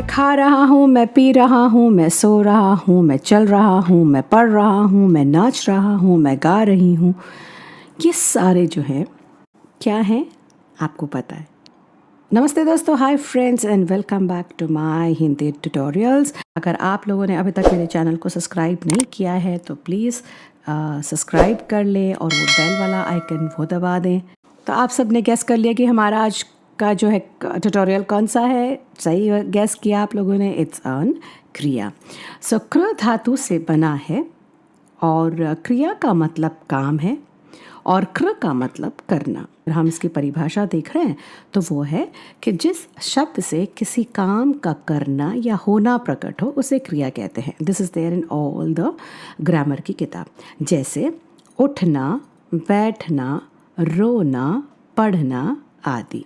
खा रहा हूँ, मैं पी रहा हूँ, मैं सो रहा हूँ, मैं चल रहा हूँ, मैं पढ़ रहा हूँ, मैं नाच रहा हूँ, मैं गा रही हूँ। ये सारे जो हैं क्या हैं आपको पता है। नमस्ते दोस्तों, hi friends and welcome back to my Hindi tutorials. अगर आप लोगों ने अभी तक मेरे चैनल को सब्सक्राइब नहीं किया है तो प्लीज़ सब्सक्राइब कर लें और वो बेल वाला आइकन वो दबा दें। तो आप सब ने गैस कर लिया कि हमारा आज का जो है ट्यूटोरियल कौन सा है। सही गैस किया आप लोगों ने, इट्स ऑन क्रिया। सो क्र धातु से बना है और क्रिया का मतलब काम है और क्र का मतलब करना। हम इसकी परिभाषा देख रहे हैं तो वो है कि जिस शब्द से किसी काम का करना या होना प्रकट हो उसे क्रिया कहते हैं। This is there in all the grammar की किताब, जैसे उठना, बैठना, रोना, पढ़ना आदि।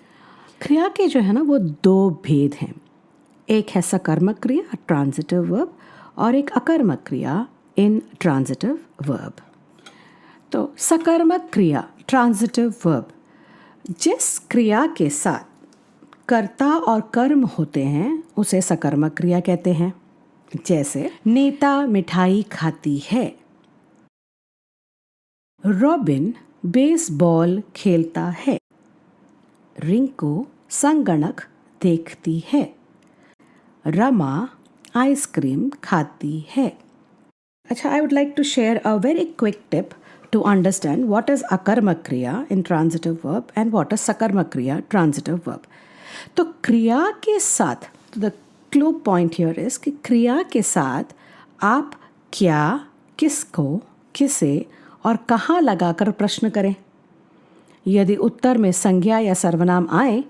क्रिया के जो है ना वो दो भेद हैं। एक है सकर्मक क्रिया ट्रांजिटिव वर्ब और एक अकर्मक क्रिया इन ट्रांजिटिव वर्ब। तो सकर्मक क्रिया ट्रांजिटिव वर्ब, जिस क्रिया के साथ कर्ता और कर्म होते हैं उसे सकर्मक क्रिया कहते हैं। जैसे नेता मिठाई खाती है, रॉबिन बेसबॉल खेलता है, रिंकू संगणक देखती है, रमा आइसक्रीम खाती है। अच्छा, I would like to share a very quick tip to understand what is akarmak kriya in transitive verb and what is sakarmak kriya transitive verb. तो क्रिया के साथ, तो the clue point here is कि क्रिया के साथ आप क्या, किसको, किसे और कहाँ लगाकर प्रश्न करें। यदि उत्तर में संज्ञा या सर्वनाम आए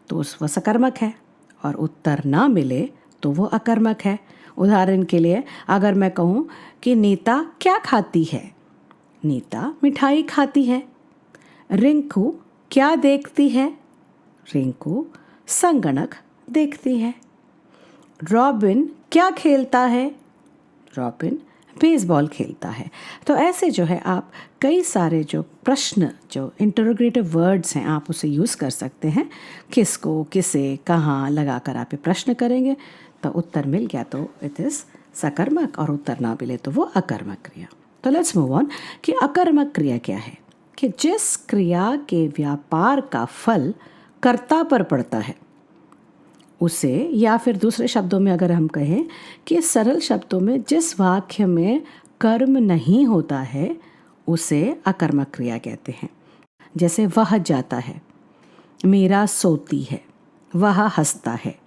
तो वह सकर्मक है और उत्तर ना मिले तो वो अकर्मक है। उदाहरण के लिए अगर मैं कहूँ कि नीता क्या खाती है, नीता मिठाई खाती है। रिंकू क्या देखती है, रिंकू संगणक देखती है। रॉबिन क्या खेलता है, रॉबिन बेसबॉल खेलता है। तो ऐसे जो है आप कई सारे जो प्रश्न, जो इंटरोगेटिव वर्ड्स हैं, आप उसे यूज़ कर सकते हैं। किसको, किसे, कहाँ लगाकर आप ये प्रश्न करेंगे तो उत्तर मिल गया तो इट इज़ सकर्मक और उत्तर ना मिले तो वो अकर्मक क्रिया। तो लेट्स मूव ऑन कि अकर्मक क्रिया क्या है। कि जिस क्रिया के व्यापार का फल कर्ता पर पड़ता है उसे, या फिर दूसरे शब्दों में अगर हम कहें कि सरल शब्दों में जिस वाक्य में कर्म नहीं होता है उसे अकर्मक क्रिया कहते हैं। जैसे वह जाता है, मेरा सोती है, वह हंसता है,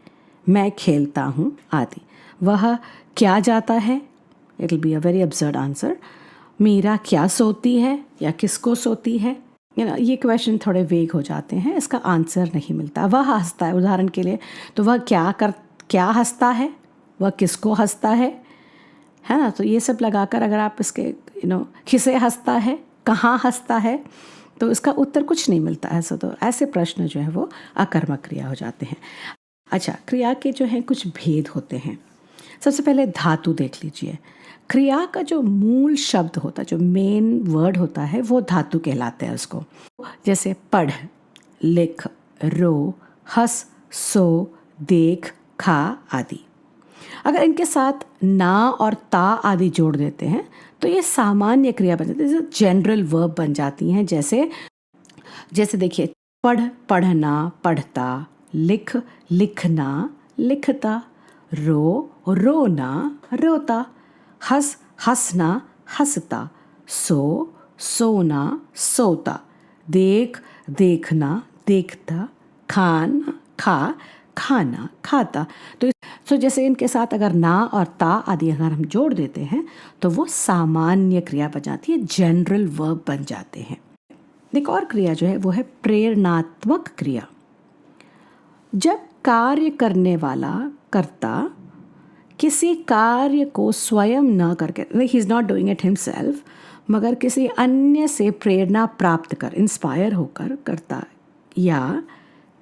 मैं खेलता हूँ आदि। वह क्या जाता है, it will be a very absurd answer. Meera क्या सोती है या किसको सोती है, ये क्वेश्चन थोड़े वेग हो जाते हैं, इसका आंसर नहीं मिलता। वह हंसता है, उदाहरण के लिए तो वह क्या हंसता है, वह किसको हंसता है ना। तो ये सब लगाकर अगर आप इसके किसे हंसता है, कहाँ हंसता है, तो इसका उत्तर कुछ नहीं मिलता है। तो ऐसे प्रश्न जो है वो अकर्मक क्रिया हो जाते हैं। अच्छा, क्रिया के जो हैं कुछ भेद होते हैं। सबसे पहले धातु देख लीजिए। क्रिया का जो मूल शब्द होता है, जो मेन वर्ड होता है, वो धातु कहलाते हैं उसको। जैसे पढ़, लिख, रो, हंस, सो, देख, खा आदि। अगर इनके साथ ना और ता आदि जोड़ देते हैं तो ये सामान्य क्रिया बन जाती है, जनरल वर्ब बन जाती हैं। जैसे देखिए, पढ़ पढ़ना, पढ़ता, लिख लिखना, लिखता, रो रोना, रोता, हंस हंसना, हंसता, सो सोना, सोता, देख देखना, देखता, खाना, खाता। तो जैसे इनके साथ अगर ना और ता आदि अगर हम जोड़ देते हैं तो वो सामान्य क्रिया बन जाती है, जनरल वर्ब बन जाते हैं। एक और क्रिया जो है वो है प्रेरणात्मक क्रिया। जब कार्य करने वाला कर्ता किसी कार्य को स्वयं न करके, he is not doing it himself, मगर किसी अन्य से प्रेरणा प्राप्त कर, इंस्पायर होकर करता या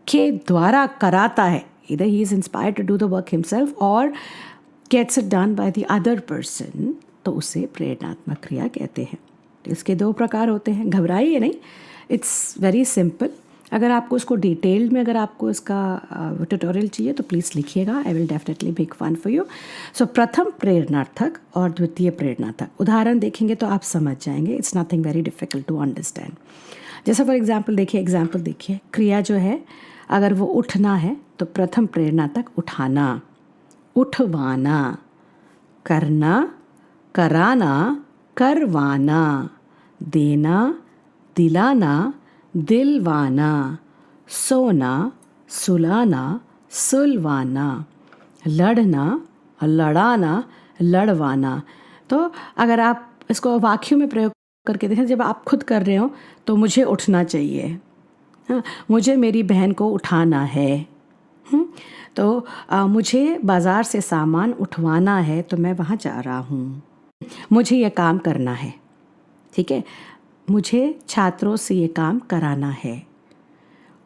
के द्वारा कराता है, either he is inspired to do the work himself or gets it done by the other person, तो उसे प्रेरणात्मक क्रिया कहते हैं। तो इसके दो प्रकार होते हैं, घबराइए नहीं, इट्स वेरी सिंपल। अगर आपको इसको डिटेल में अगर आपको इसका ट्यूटोरियल चाहिए तो प्लीज़ लिखिएगा, I will definitely make one for you. So प्रथम प्रेरणार्थक और द्वितीय प्रेरणार्थक उदाहरण देखेंगे तो आप समझ जाएंगे, it's nothing very difficult to understand. जैसे फॉर एग्जाम्पल देखिए, क्रिया जो है अगर वो उठना है तो प्रथम प्रेरणार्थक उठाना, उठवाना, करना, कराना, करवाना, देना, दिलाना, दिलवाना, सोना, सुलाना, सुलवाना, लड़ना, लड़ाना, लड़वाना। तो अगर आप इसको वाक्यों में प्रयोग करके देखें, जब आप खुद कर रहे हो तो मुझे उठना चाहिए, हाँ, मुझे मेरी बहन को उठाना है, तो मुझे बाज़ार से सामान उठवाना है तो मैं वहाँ जा रहा हूँ, मुझे यह काम करना है, ठीक है, मुझे छात्रों से ये काम कराना है,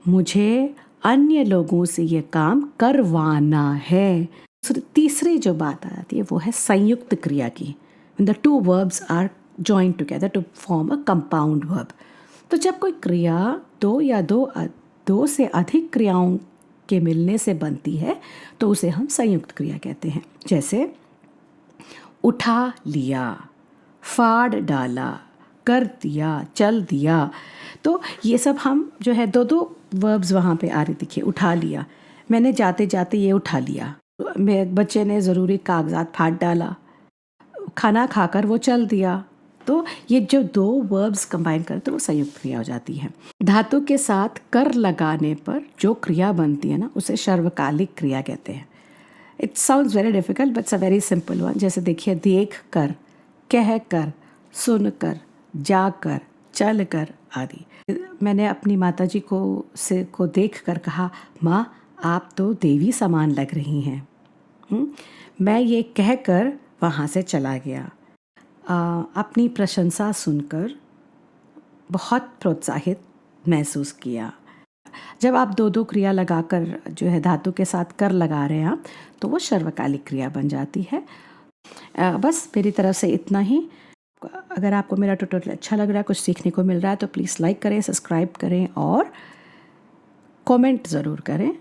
मुझे अन्य लोगों से ये काम करवाना है। तीसरी जो बात आती है वो है संयुक्त क्रिया की, when the two verbs are joined together to form a compound verb। तो जब कोई क्रिया दो या दो से अधिक क्रियाओं के मिलने से बनती है तो उसे हम संयुक्त क्रिया कहते हैं। जैसे उठा लिया, फाड़ डाला, कर दिया, चल दिया। तो ये सब हम जो है दो वर्ब्स वहाँ पे आ रही, देखिए उठा लिया, मैंने जाते जाते ये उठा लिया, मेरे बच्चे ने ज़रूरी कागजात फाड़ डाला, खाना खाकर वो चल दिया। तो ये जो दो वर्ब्स कंबाइन करते वो संयुक्त क्रिया हो जाती है। धातु के साथ कर लगाने पर जो क्रिया बनती है ना उसे सर्वकालिक क्रिया कहते हैं। It sounds very difficult but it's a very simple one. जैसे देखिए, देख कर, कह कर, सुन कर, जा कर, चल कर आदि। मैंने अपनी माताजी को देख कर कहा, माँ आप तो देवी समान लग रही हैं। मैं ये कहकर वहाँ से चला गया। अपनी प्रशंसा सुनकर बहुत प्रोत्साहित महसूस किया। जब आप दो क्रिया लगाकर जो है धातु के साथ कर लगा रहे हैं तो वो सर्वकालिक क्रिया बन जाती है। बस मेरी तरफ से इतना ही। अगर आपको मेरा ट्यूटोरियल अच्छा लग रहा है, कुछ सीखने को मिल रहा है तो प्लीज़ लाइक करें, सब्सक्राइब करें और कमेंट ज़रूर करें।